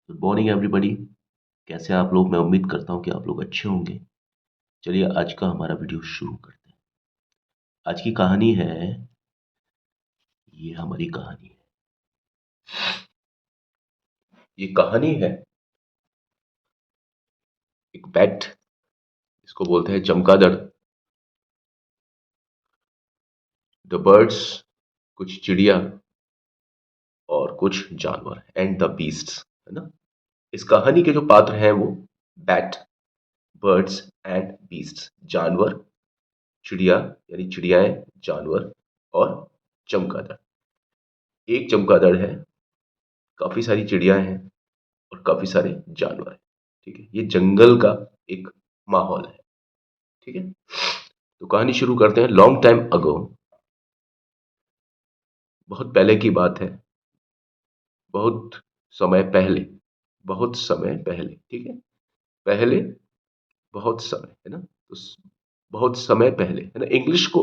Good morning everybody. कैसे हैं आप लोग? मैं उम्मीद करता हूं कि आप लोग अच्छे होंगे। चलिए आज का हमारा वीडियो शुरू करते हैं। आज की कहानी है, ये हमारी कहानी है। ये कहानी है एक बैट, इसको बोलते हैं चमगादड़। द बर्ड्स, कुछ चिड़िया और कुछ जानवर, एंड द बीस्ट्स, है ना। इस कहानी के जो पात्र हैं वो बैट, बर्ड्स एंड बीस्ट्स, जानवर, चिड़िया यानी चिड़ियाएं, जानवर और चमगादड़। एक चमगादड़ है, काफी सारी चिड़िया हैं और काफी सारे जानवर हैं। ठीक है, ये जंगल का एक माहौल है। ठीक है, तो कहानी शुरू करते हैं। लॉन्ग टाइम अगो, बहुत पहले की बात है, बहुत समय पहले, बहुत समय पहले। ठीक है, पहले, बहुत समय, है ना। तो बहुत समय पहले, है ना। इंग्लिश को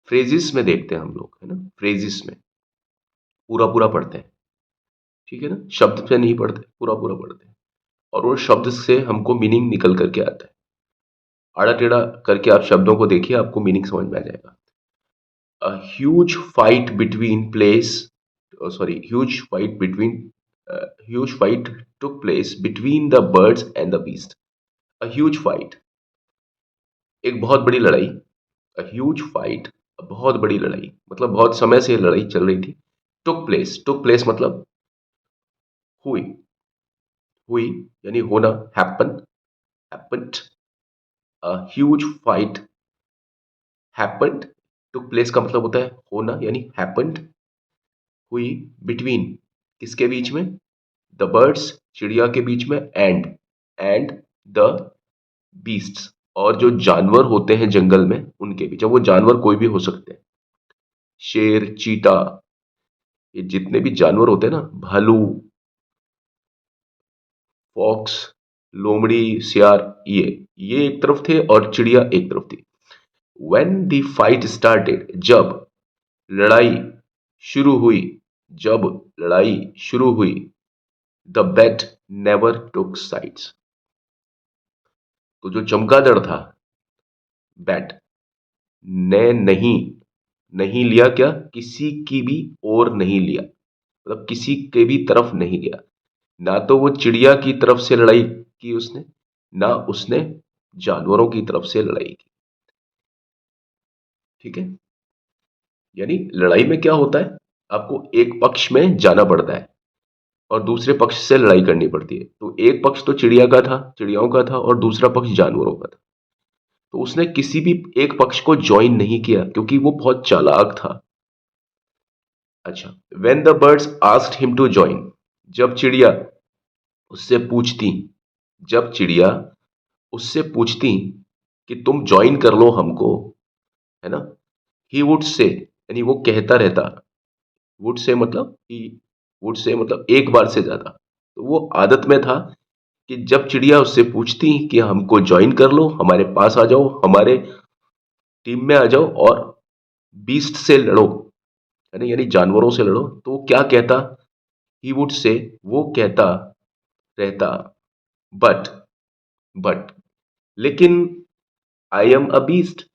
फ्रेजिस में देखते हैं हम लोग, है ना। फ्रेजिस में पूरा पूरा पढ़ते हैं। ठीक है ना, शब्द से नहीं पढ़ते, पूरा पूरा पढ़ते हैं और वो शब्द से हमको मीनिंग निकल करके आता है। आड़ा टेढ़ा करके आप शब्दों को देखिए, आपको मीनिंग समझ में आ जाएगा। A huge fight between place sorry huge fight took place between the birds and the beast. A huge fight, एक बहुत बड़ी लड़ाई। A huge fight, बहुत बड़ी लड़ाई, मतलब बहुत समय से लड़ाई चल रही थी। took place मतलब हुई, हुई यानी होना, happened. A huge fight happened, took place का मतलब होता है होना, यानी happened, हुई, बिटवीन, किसके बीच में? द बर्ड्स, चिड़िया के बीच में, एंड द बीस्ट्स, और जो जानवर होते हैं जंगल में उनके बीच। अब वो जानवर कोई भी हो सकते हैं, शेर, चीता, ये जितने भी जानवर होते हैं ना, भालू, फॉक्स, लोमड़ी, सियार, ये एक तरफ थे और चिड़िया एक तरफ थी। व्हेन द फाइट स्टार्टेड, जब लड़ाई शुरू हुई, जब लड़ाई शुरू हुई, the bat never took sides, तो जो चमगादड़ था, बैट, ने नहीं, नहीं लिया क्या? किसी की भी ओर नहीं लिया, मतलब किसी के भी तरफ नहीं गया। ना तो वो चिड़िया की तरफ से लड़ाई की उसने, ना उसने जानवरों की तरफ से लड़ाई की। ठीक है, यानी लड़ाई में क्या होता है, आपको एक पक्ष में जाना पड़ता है और दूसरे पक्ष से लड़ाई करनी पड़ती है। तो एक पक्ष तो चिड़िया का था, चिड़ियाओं का था, और दूसरा पक्ष जानवरों का था। तो उसने किसी भी एक पक्ष को ज्वाइन नहीं किया क्योंकि वो बहुत चालाक था। अच्छा, when the birds asked him to join, जब चिड़िया उससे पूछती, जब चिड़िया उससे पूछती कि तुम ज्वाइन कर लो हमको, है ना। ही वुड से, यानी वो कहता रहता, वुड से मतलब ही, वुड से मतलब एक बार से ज्यादा। तो वो आदत में था कि जब चिड़िया उससे पूछती कि हमको ज्वाइन कर लो, हमारे पास आ जाओ, हमारे टीम में आ जाओ और बीस्ट से लड़ो, है ना, यानी जानवरों से लड़ो, तो वो क्या कहता? ही वुड से, वो कहता रहता, बट, बट, लेकिन आई एम अ बीस्ट,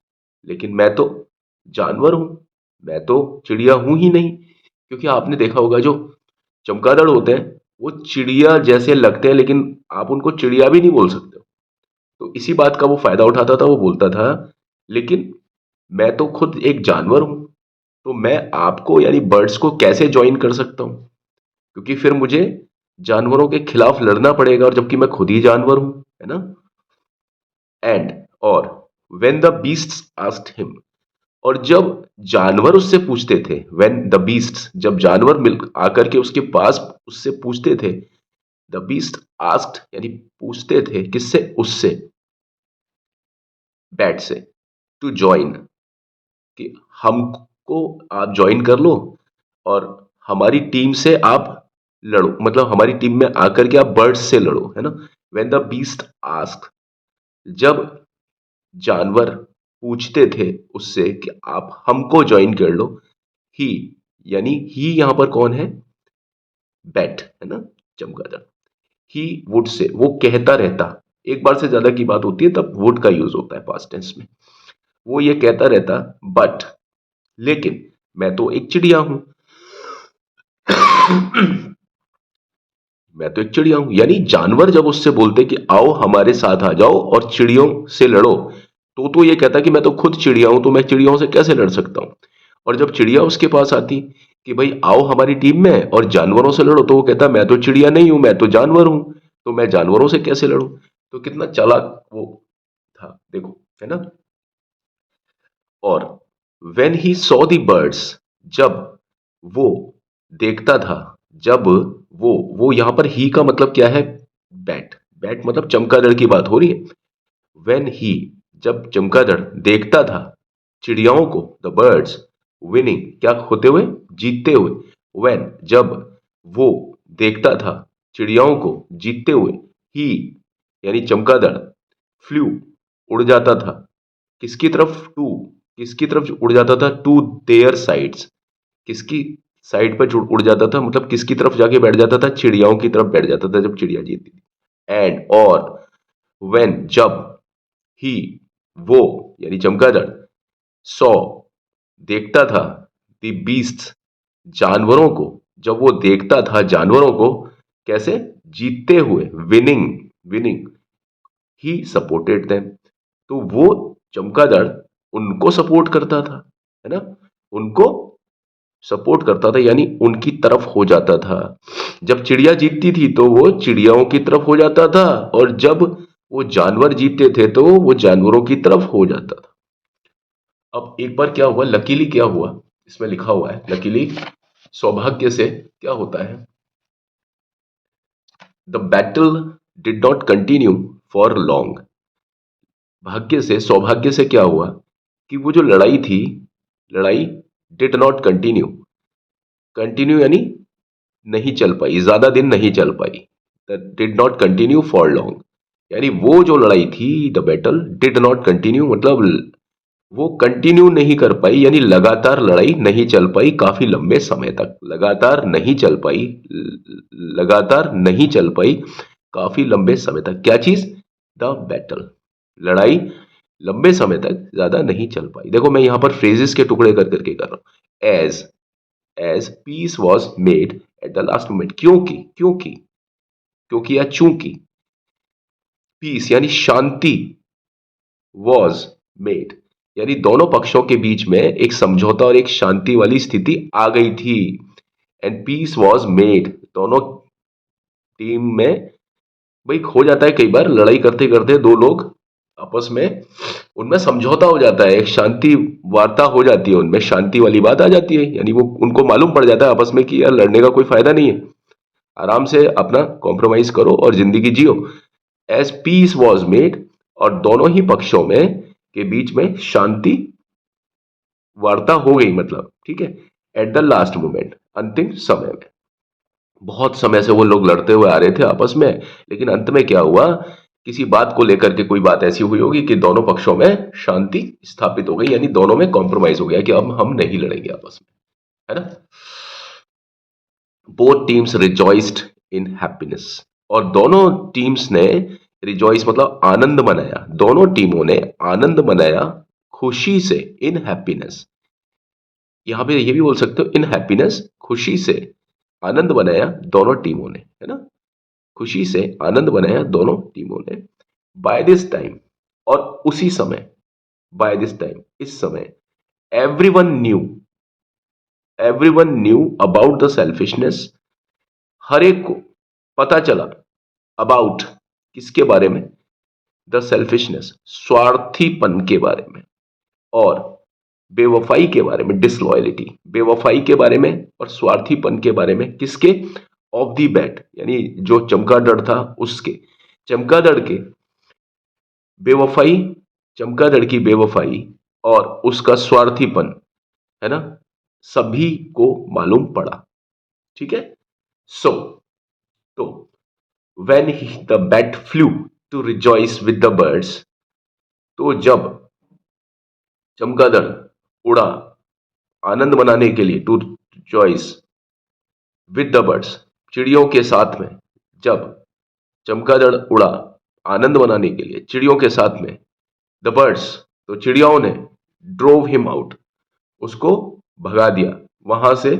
लेकिन मैं तो जानवर हूं, मैं तो चिड़िया हूं ही नहीं। क्योंकि आपने देखा होगा जो चमगादड़ होते हैं वो चिड़िया जैसे लगते हैं, लेकिन आप उनको चिड़िया भी नहीं बोल सकते हो। तो इसी बात का वो फायदा उठाता था, वो बोलता था लेकिन मैं तो खुद एक जानवर हूं, तो मैं आपको यानी बर्ड्स को कैसे ज्वाइन कर सकता हूं, क्योंकि फिर मुझे जानवरों के खिलाफ लड़ना पड़ेगा, और जबकि मैं खुद ही जानवर हूं, है ना। एंड, और, when the beasts asked him, और जब जानवर उससे पूछते थे, व्हेन द बीस्ट्स, जब जानवर मिल आकर के उसके पास उससे पूछते थे, द बीस्ट आस्क्ड यानी पूछते थे, किससे? उससे, बैट से, टू ज्वाइन, कि हमको आप ज्वाइन कर लो और हमारी टीम से आप लड़ो, मतलब हमारी टीम में आकर के आप बर्ड्स से लड़ो, है ना। व्हेन द बीस्ट आस्क, जब जानवर पूछते थे उससे कि आप हमको ज्वाइन कर लो, ही, यानी ही यहां पर कौन है? बैट, है ना, चमगादड़। ही वुड से, वो कहता रहता। एक बार से ज्यादा की बात होती है तब वुड का यूज होता है पास्ट टेंस में। वो ये कहता रहता, बट, लेकिन मैं तो एक चिड़िया हूं। मैं तो एक चिड़िया हूं, यानी जानवर जब उससे बोलते कि आओ हमारे साथ आ जाओ और चिड़ियों से लड़ो, तो ये कहता कि मैं तो खुद चिड़िया हूं, तो मैं चिड़ियों से कैसे लड़ सकता हूं। और जब चिड़िया उसके पास आती कि भाई आओ हमारी टीम में और जानवरों से लड़ो, तो वो कहता मैं तो चिड़िया नहीं हूं, मैं तो जानवर हूं, तो मैं जानवरों से कैसे लड़ूं। तो कितना चालाक वो था, देखो, है ना। और when he saw the birds, जब वो देखता था, जब वो यहां पर ही का मतलब क्या है, बैट। बैट मतलब चमगादड़ की बात हो रही है। वेन ही, जब चमगादड़ देखता था चिड़ियाओं को, द बर्ड्स, विनिंग, क्या होते हुए, जीतते हुए। वेन, जब वो देखता था चिड़ियाओं को जीतते हुए, ही यानी चमगादड़, फ्लू, उड़ जाता था, किसकी तरफ, टू, किसकी तरफ उड़ जाता था, टू देयर साइड्स, किसकी साइड पर उड़ जाता था, मतलब किसकी तरफ जाके बैठ जाता था, चिड़ियाओं की तरफ बैठ जाता था जब चिड़िया जीतती थी। एंड, और, व्हेन, जब, ही, वो यानी चमगादड़, सॉ, देखता था, द बीस्ट, जानवरों को, जब वो देखता था जानवरों को, कैसे, जीतते हुए, winning, winning, he supported them, तो वो चमगादड़ उनको सपोर्ट करता था, है ना, उनको सपोर्ट करता था, यानी उनकी तरफ हो जाता था। जब चिड़िया जीतती थी तो वो चिड़ियाओं की तरफ हो जाता था, और जब वो जानवर जीतते थे तो वो जानवरों की तरफ हो जाता था। अब एक बार क्या हुआ, लकीली क्या हुआ, इसमें लिखा हुआ है, लकीली, सौभाग्य से क्या होता है, the battle did not continue for long. भाग्य से, सौभाग्य से क्या हुआ कि वो जो लड़ाई थी, लड़ाई डिड नॉट कंटिन्यू, कंटिन्यू यानी नहीं चल पाई, ज्यादा दिन नहीं चल पाई। Did not continue for long, यानी वो जो लड़ाई थी, the battle did not continue मतलब वो कंटिन्यू नहीं कर पाई, यानी लगातार लड़ाई नहीं चल पाई काफी लंबे समय तक, लगातार नहीं चल पाई, लगातार नहीं चल पाई काफी लंबे समय तक, क्या चीज, द बैटल, लड़ाई लंबे समय तक ज्यादा नहीं चल पाई। देखो मैं यहां पर फ्रेजेस के टुकड़े कर करके कर रहा हूं। As piece was made at the last moment, क्योंकि, क्योंकि, क्योंकि या चूंकि, पीस यानी शांति, वॉज मेड यानी दोनों पक्षों के बीच में एक समझौता और एक शांति वाली स्थिति आ गई थी। एंड पीस वॉज मेड, दोनों टीम में, भाई हो जाता है कई बार लड़ाई करते करते दो लोग आपस में, उनमें समझौता हो जाता है, एक शांति वार्ता हो जाती है, उनमें शांति वाली बात आ जाती है, यानी वो उनको मालूम पड़ जाता है आपस में कि यार लड़ने का कोई फायदा नहीं है, आराम से अपना कॉम्प्रोमाइज करो और जिंदगी जियो। एज पीस वॉज मेड, और दोनों ही पक्षों में के बीच में शांति वार्ता हो गई, मतलब ठीक है, एट द लास्ट मोमेंट, अंतिम समय में। बहुत समय से वो लोग लड़ते हुए आ रहे थे आपस में, लेकिन अंत में क्या हुआ, किसी बात को लेकर के कोई बात ऐसी हुई होगी कि दोनों पक्षों में शांति स्थापित हो गई, यानी दोनों में कॉम्प्रोमाइज हो गया कि अब हम नहीं लड़ेंगे आपस में, है ना। बोथ टीम्स रिजॉइस्ड इन हैप्पीनेस, और दोनों टीम्स ने, रिजॉइस मतलब आनंद मनाया, दोनों टीमों ने आनंद मनाया खुशी से, इन हैप्पीनेस, यहां पे ये भी बोल सकते हो इन हैप्पीनेस, खुशी से आनंद मनाया दोनों टीमों ने, है ना, खुशी से आनंद मनाया दोनों टीमों ने। बाय दिस टाइम, और उसी समय, बाय दिस टाइम, इस समय, everyone knew, everyone knew about the selfishness, हर एक को पता चला, अबाउट किसके बारे में, द सेल्फिशनेस स्वार्थीपन के बारे में, और बेवफाई के बारे में, डिसलॉयलिटी, बेवफाई के बारे में और स्वार्थीपन के बारे में, किसके, ऑफ दी बैट यानी जो चमगादड़ था उसके, चमगादड़ के बेवफाई, चमगादड़ की बेवफाई और उसका स्वार्थीपन, है ना, सभी को मालूम पड़ा, ठीक है। सो, तो when the bat flew to rejoice with the birds, तो जब चमगादड़ उड़ा आनंद मनाने के लिए, to rejoice with the birds चिड़ियों के साथ में, जब चमगादड़ उड़ा आनंद मनाने के लिए चिड़ियों के साथ में। द बर्ड्स, तो चिड़ियाओं ने ड्रोव हिम आउट, उसको भगा दिया वहां से।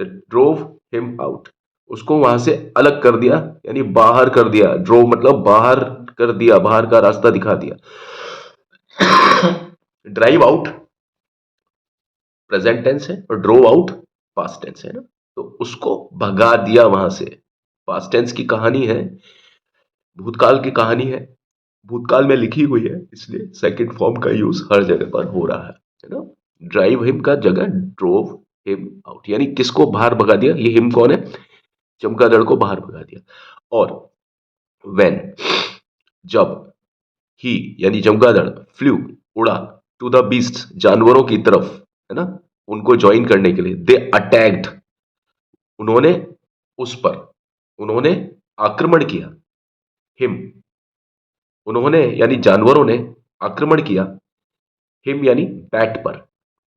ड्रोव हिम आउट, उसको वहां से अलग कर दिया, यानी बाहर कर दिया। ड्रोव मतलब बाहर कर दिया, बाहर का रास्ता दिखा दिया। ड्राइव आउट प्रेजेंट टेंस है और ड्रोव आउट पास्ट टेंस है ना, तो उसको भगा दिया वहां से। पास्ट टेंस की कहानी है, भूतकाल की कहानी है, भूतकाल में लिखी हुई है, इसलिए सेकंड फॉर्म का यूज हर जगह पर हो रहा है ना। ड्राइव हिम का जगह ड्रोव हिम आउट, यानी किसको बाहर भगा दिया। ये हिम कौन है, चमगादड़ को बाहर भगा दिया। और व्हेन, जब, ही यानी चमगादड़, फ्लू उड़ा, टू द बीस्ट जानवरों की तरफ, है ना, उनको ज्वाइन करने के लिए। दे अटैक्ड, उन्होंने उस पर, उन्होंने आक्रमण किया। हिम, उन्होंने यानी जानवरों ने आक्रमण किया। हिम यानी बैट पर,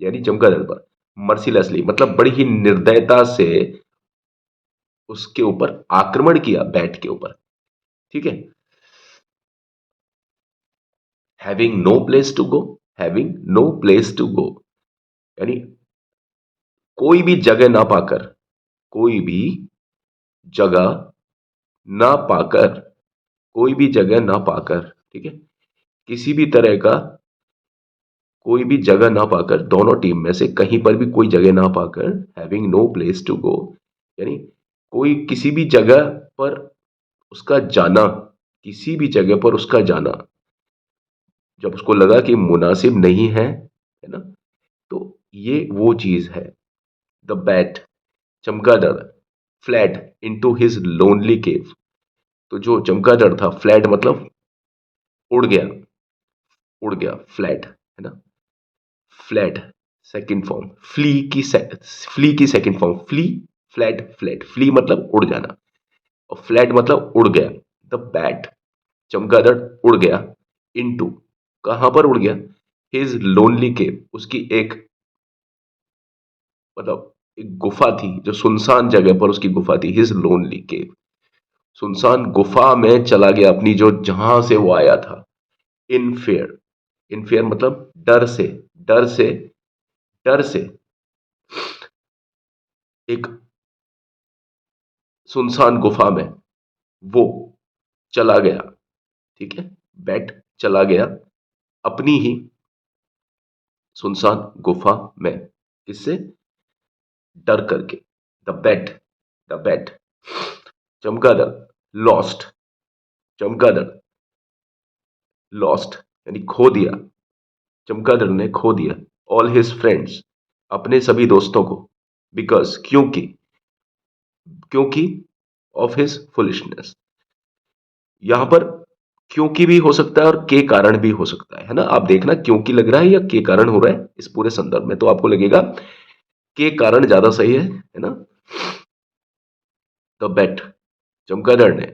यानी चमगादड़ पर। मर्सीलेसली मतलब बड़ी ही निर्दयता से उसके ऊपर आक्रमण किया, बैट के ऊपर। ठीक है। Having no place to go, having no place to go यानी कोई भी जगह ना पाकर, कोई भी जगह ना पाकर, कोई भी जगह ना पाकर, ठीक है, किसी भी तरह का कोई भी जगह ना पाकर, दोनों टीम में से कहीं पर भी कोई जगह ना पाकर, having no place to go यानी कोई किसी भी जगह पर उसका जाना, किसी भी जगह पर उसका जाना जब उसको लगा कि मुनासिब नहीं है ना, तो ये वो चीज है। द बैट, चमगादड़, फ्लैड इनटू हिज लोनली केव, तो जो चमगादड़ था, फ्लैड मतलब उड़ गया, उड़ गया, फ्लैट है ना। फ्लैट सेकंड फॉर्म, फ्ली की second form, flee, flat, flat, flee मतलब उड़ जाना और फ्लैट मतलब उड़ गया। द बैट, चमगादड़ उड़ गया, इनटू, कहां पर उड़ गया, हिज लोनली केव, उसकी एक मतलब एक गुफा थी, जो सुनसान जगह पर उसकी गुफा थी, हिज लोनली केव, सुनसान गुफा में चला गया अपनी, जो जहां से वो आया था। इन फेयर, इन फेयर मतलब डर से, डर से, डर से एक सुनसान गुफा में वो चला गया। ठीक है, बैट चला गया अपनी ही सुनसान गुफा में, किससे, डर करके। द बैट, द बैट, चमगादड़, लॉस्ट, चमगादड़, लॉस्ट यानी खो दिया, चमगादड़ ने खो दिया। ऑल हिज फ्रेंड्स, अपने सभी दोस्तों को। बिकॉज, क्योंकि, क्योंकि ऑफ हिज फुलिशनेस, यहां पर क्योंकि भी हो सकता है और के कारण भी हो सकता है ना। आप देखना क्योंकि लग रहा है या के कारण हो रहा है इस पूरे संदर्भ में, तो आपको लगेगा के कारण ज्यादा सही है ना। द बैट, चमगादड़ ने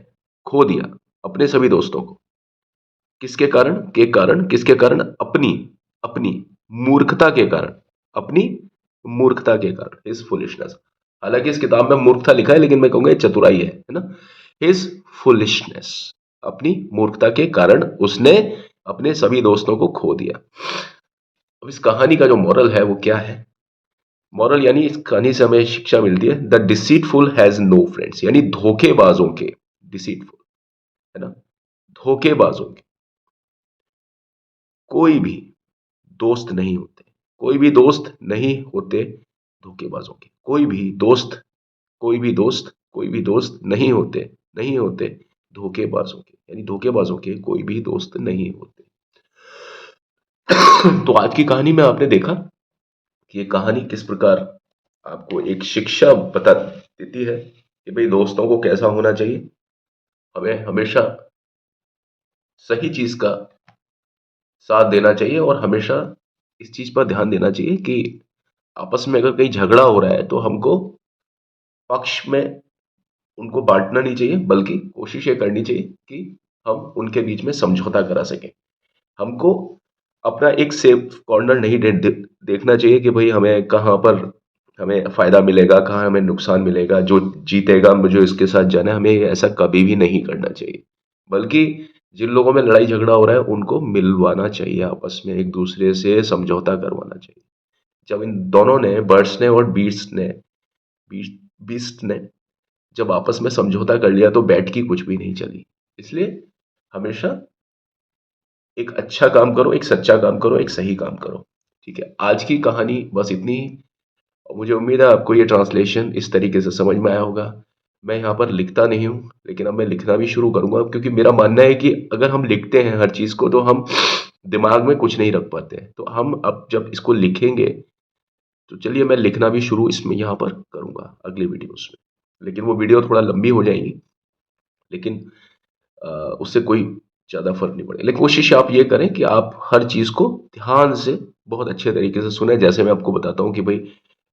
खो दिया अपने सभी दोस्तों को, किसके कारण, के कारण, किसके कारण, अपनी, अपनी मूर्खता के कारण, अपनी मूर्खता के कारण, हिज फुलिशनेस। हालांकि इस किताब में मूर्खता लिखा है, लेकिन मैं कहूंगा ये चतुराई है ना। हिज फुलिशनेस, अपनी मूर्खता के कारण उसने अपने सभी दोस्तों को खो दिया। अब इस कहानी का जो मॉरल है वो क्या है, मॉरल यानी इस कहानी से हमें शिक्षा मिलती है, the deceitful has no friends, यानी धोखेबाजों के, डिसीटफुल है ना, धोखेबाजों के कोई भी दोस्त नहीं होते, कोई भी दोस्त नहीं होते धोखेबाजों के, कोई भी दोस्त, कोई भी दोस्त, कोई भी दोस्त नहीं होते, नहीं होते धोखेबाजों के, यानी धोखेबाजों के कोई भी दोस्त नहीं होते। तो आज की कहानी में आपने देखा कि ये कहानी किस प्रकार आपको एक शिक्षा बता देती है कि भाई दोस्तों को कैसा होना चाहिए। हमें हमेशा सही चीज का साथ देना चाहिए और हमेशा इस चीज पर ध्यान देना चाहिए कि आपस में अगर कहीं झगड़ा हो रहा है तो हमको पक्ष में उनको बांटना नहीं चाहिए, बल्कि कोशिश ये करनी चाहिए कि हम उनके बीच में समझौता करा सकें। हमको अपना एक सेफ कॉर्नर नहीं देखना चाहिए कि भाई हमें कहाँ पर हमें फायदा मिलेगा, कहाँ हमें नुकसान मिलेगा, जो जीतेगा मुझे इसके साथ जाना है, हमें ऐसा कभी भी नहीं करना चाहिए। बल्कि जिन लोगों में लड़ाई झगड़ा हो रहा है उनको मिलवाना चाहिए, आपस में एक दूसरे से समझौता करवाना चाहिए। जब इन दोनों ने, बर्ड्स ने और बीस्ट बीस्ट ने जब आपस में समझौता कर लिया तो बैट की कुछ भी नहीं चली। इसलिए हमेशा एक अच्छा काम करो, एक सच्चा काम करो, एक सही काम करो। ठीक है, आज की कहानी बस इतनी ही। और मुझे उम्मीद है आपको ये ट्रांसलेशन इस तरीके से समझ में आया होगा। मैं यहाँ पर लिखता नहीं हूँ, लेकिन अब मैं लिखना भी शुरू करूँगा, क्योंकि मेरा मानना है कि अगर हम लिखते हैं हर चीज़ को तो हम दिमाग में कुछ नहीं रख पाते हैं। तो हम अब जब इसको लिखेंगे, तो चलिए मैं लिखना भी शुरू इसमें यहाँ पर करूँगा अगली वीडियोज़ में। लेकिन वो वीडियो थोड़ा लंबी हो जाएगी, लेकिन अ, उससे कोई ज़्यादा फ़र्क नहीं पड़ेगा। लेकिन कोशिश आप ये करें कि आप हर चीज़ को ध्यान से, बहुत अच्छे तरीके से सुनें। जैसे मैं आपको बताता हूँ कि भई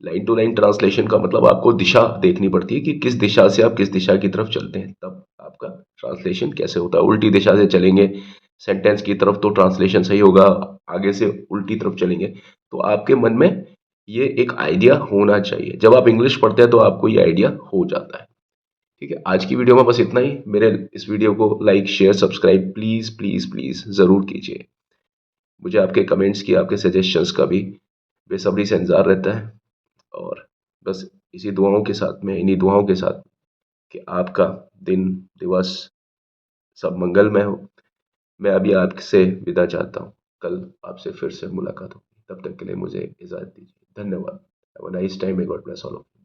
लाइन टू लाइन ट्रांसलेशन का मतलब आपको दिशा देखनी पड़ती है कि किस दिशा से आप किस दिशा की तरफ चलते हैं, तब आपका ट्रांसलेशन कैसे होता है। उल्टी दिशा से चलेंगे सेंटेंस की तरफ तो ट्रांसलेशन सही होगा, आगे से उल्टी तरफ चलेंगे। तो आपके मन में ये एक आइडिया होना चाहिए। जब आप इंग्लिश पढ़ते हैं तो आपको ये आइडिया हो जाता है। ठीक है, आज की वीडियो में बस इतना ही। मेरे इस वीडियो को like, share, subscribe please please please ज़रूर कीजिए। मुझे आपके कमेंट्स की, आपके सजेशंस का भी बेसब्री से इंतज़ार रहता है। और बस इसी दुआओं के साथ में, इन्हीं दुआओं के साथ कि आपका दिन, दिवस सब मंगलमय हो। मैं अभी आपसे विदा चाहता हूँ। कल आपसे फिर से मुलाकात होगी। तब तक के लिए मुझे इजाज़त दीजिए। धन्यवाद। Have a nice time. May God bless all of you.